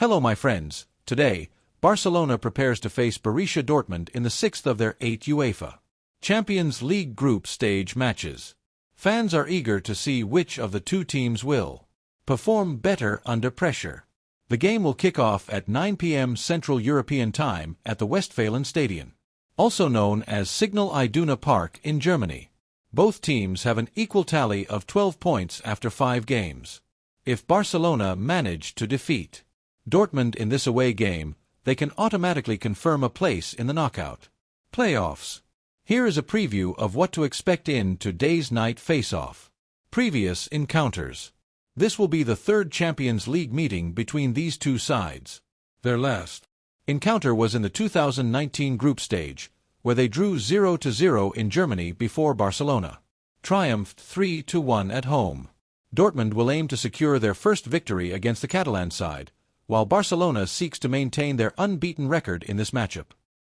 Hello my friends, today, Barcelona prepares to face Borussia Dortmund in the 6th of their 8 UEFA Champions League group stage matches. Fans are eager to see which of the two teams will perform better under pressure. The game will kick off at 9 p.m. Central European Time at the Westfalen Stadion, also known as Signal Iduna Park in Germany. Both teams have an equal tally of 12 points after 5 games. If Barcelona manage to defeat Dortmund in this away game, they can automatically confirm a place in the knockout playoffs. Here is a preview of what to expect in today's night face-off. Previous encounters. This will be the third Champions League meeting between these two sides. Their last encounter was in the 2019 group stage, where they drew 0-0 in Germany before Barcelona triumphed 3-1 at home. Dortmund will aim to secure their first victory against the Catalan side, while Barcelona seeks to maintain their unbeaten record in this matchup.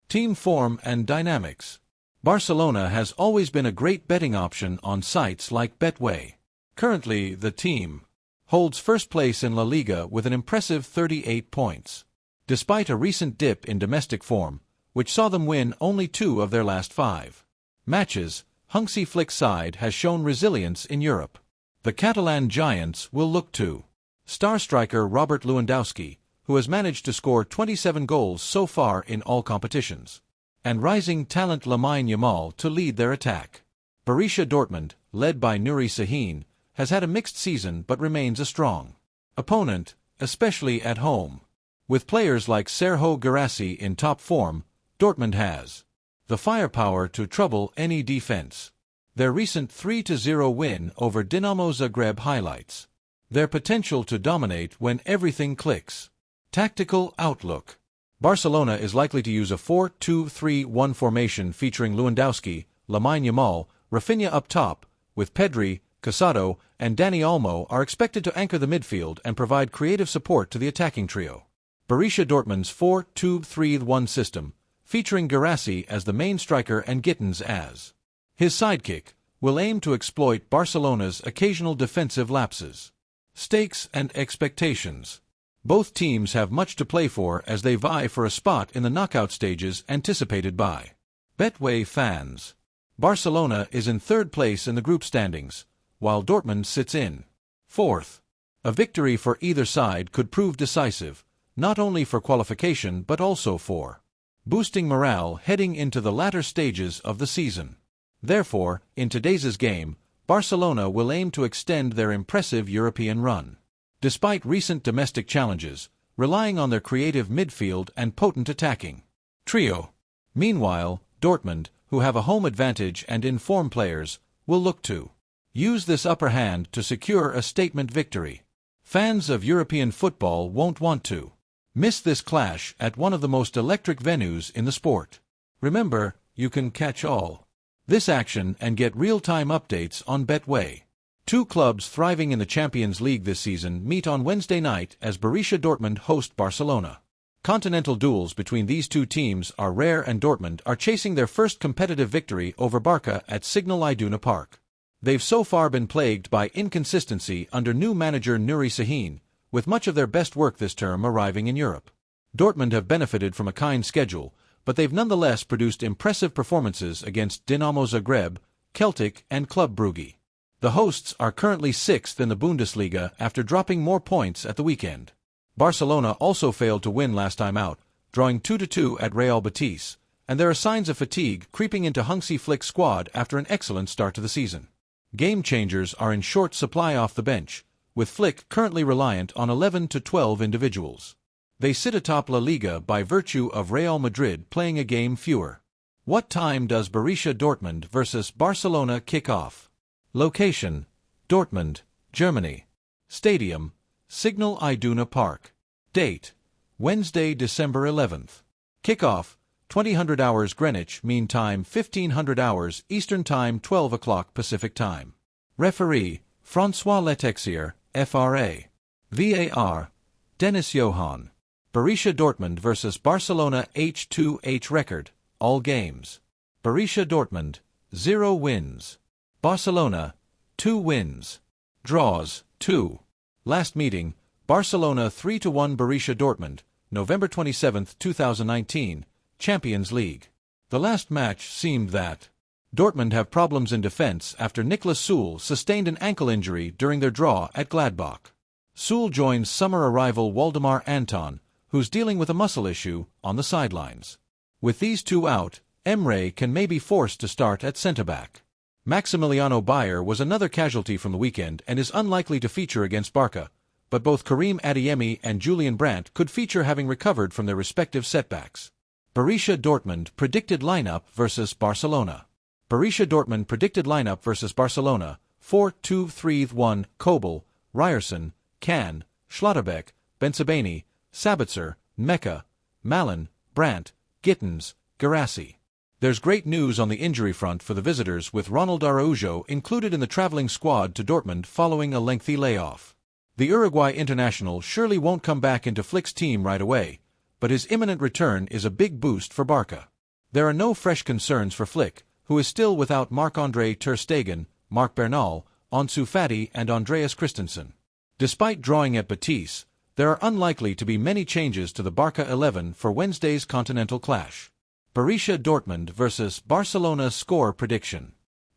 Team form and dynamics. Barcelona has always been a great betting option on sites like Betway. Currently, the team holds first place in La Liga with an impressive 38 points, despite a recent dip in domestic form, which saw them win only 2 of their last 5 matches. Hansi Flick's side has shown resilience in Europe. The Catalan giants will look to star striker Robert Lewandowski, who has managed to score 27 goals so far in all competitions, and rising talent Lamine Yamal to lead their attack. Borussia Dortmund, led by Nuri Sahin, has had a mixed season but remains a strong opponent, especially at home. With players like Sergio Guirassy in top form, Dortmund has the firepower to trouble any defense. Their recent 3-0 win over Dinamo Zagreb highlights their potential to dominate when everything clicks. Tactical outlook. Barcelona is likely to use a 4-2-3-1 formation featuring Lewandowski, Lamine Yamal, Rafinha up top, with Pedri, Casado, and Dani Olmo are expected to anchor the midfield and provide creative support to the attacking trio. Borussia Dortmund's 4-2-3-1 system, featuring Guirassy as the main striker and Gittens as his sidekick, will aim to exploit Barcelona's occasional defensive lapses. Stakes and expectations. Both teams have much to play for as they vie for a spot in the knockout stages anticipated by Betway fans. Barcelona is in 3rd place in the group standings, while Dortmund sits in 4th. A victory for either side could prove decisive, not only for qualification but also for boosting morale heading into the latter stages of the season. Therefore, in today's game, Barcelona will aim to extend their impressive European run, despite recent domestic challenges, relying on their creative midfield and potent attacking trio. Meanwhile, Dortmund, who have a home advantage and in-form players, will look to use this upper hand to secure a statement victory. Fans of European football won't want to miss this clash at one of the most electric venues in the sport. Remember, you can catch all this action and get real-time updates on Betway. 2 clubs thriving in the Champions League this season meet on Wednesday night as Borussia Dortmund host Barcelona. Continental duels between these two teams are rare and Dortmund are chasing their first competitive victory over Barca at Signal Iduna Park. They've so far been plagued by inconsistency under new manager Nuri Sahin, with much of their best work this term arriving in Europe. Dortmund have benefited from a kind schedule, but they've nonetheless produced impressive performances against Dinamo Zagreb, Celtic, and Club Brugge. The hosts are currently 6th in the Bundesliga after dropping more points at the weekend. Barcelona also failed to win last time out, drawing 2-2 at Real Betis, and there are signs of fatigue creeping into Hansi Flick's squad after an excellent start to the season. Game changers are in short supply off the bench, with Flick currently reliant on 11 to 12 individuals. They sit atop La Liga by virtue of Real Madrid playing a game fewer. What time does Borussia Dortmund versus Barcelona kick off? Location: Dortmund, Germany. Stadium: Signal Iduna Park. Date: Wednesday, December 11th. Kickoff: 2000 hours Greenwich Mean Time, 1500 hours Eastern Time, 12 o'clock Pacific Time. Referee: François Letexier, FRA. VAR: Dennis Johann. Borussia Dortmund versus Barcelona H2H record, all games. Borussia Dortmund, 0 wins. Barcelona, 2 wins. Draws, 2. Last meeting, Barcelona 3-1 Borussia Dortmund, November 27, 2019, Champions League. The last match seemed that Dortmund have problems in defense after Niklas Süle sustained an ankle injury during their draw at Gladbach. Süle joins summer arrival Waldemar Anton, who's dealing with a muscle issue, on the sidelines. With these two out, Emre can may be forced to start at centre-back. Maximiliano Bayer was another casualty from the weekend and is unlikely to feature against Barca, but both Karim Adeyemi and Julian Brandt could feature having recovered from their respective setbacks. Borussia Dortmund predicted lineup versus Barcelona. Borussia Dortmund predicted lineup versus Barcelona: 4-2-3-1, Kobel, Ryerson, Can, Schlotterbeck, Bensebaini, Sabitzer, Nmecha, Malen, Brandt, Gittens, Guirassy. There's great news on the injury front for the visitors, with Ronald Araujo included in the traveling squad to Dortmund following a lengthy layoff. The Uruguay international surely won't come back into Flick's team right away, but his imminent return is a big boost for Barca. There are no fresh concerns for Flick, who is still without Marc-Andre Ter Stegen, Marc Bernal, Ansu Fati and Andreas Christensen. Despite drawing at Betis, there are unlikely to be many changes to the Barca 11 for Wednesday's continental clash. Borussia Dortmund versus Barcelona score prediction.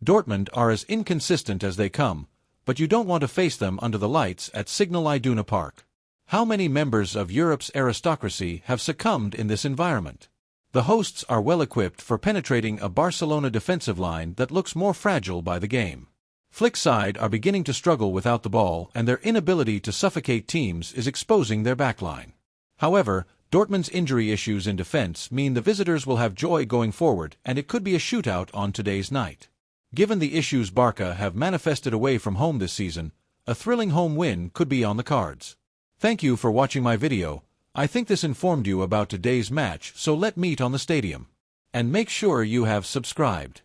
Dortmund are as inconsistent as they come, but you don't want to face them under the lights at Signal Iduna Park. How many members of Europe's aristocracy have succumbed in this environment? The hosts are well equipped for penetrating a Barcelona defensive line that looks more fragile by the game. Flick's side are beginning to struggle without the ball, and their inability to suffocate teams is exposing their backline. However, Dortmund's injury issues in defense mean the visitors will have joy going forward, and it could be a shootout on today's night. Given the issues Barca have manifested away from home this season, a thrilling home win could be on the cards. Thank you for watching my video. I think this informed you about today's match, so let's meet on the stadium. And make sure you have subscribed.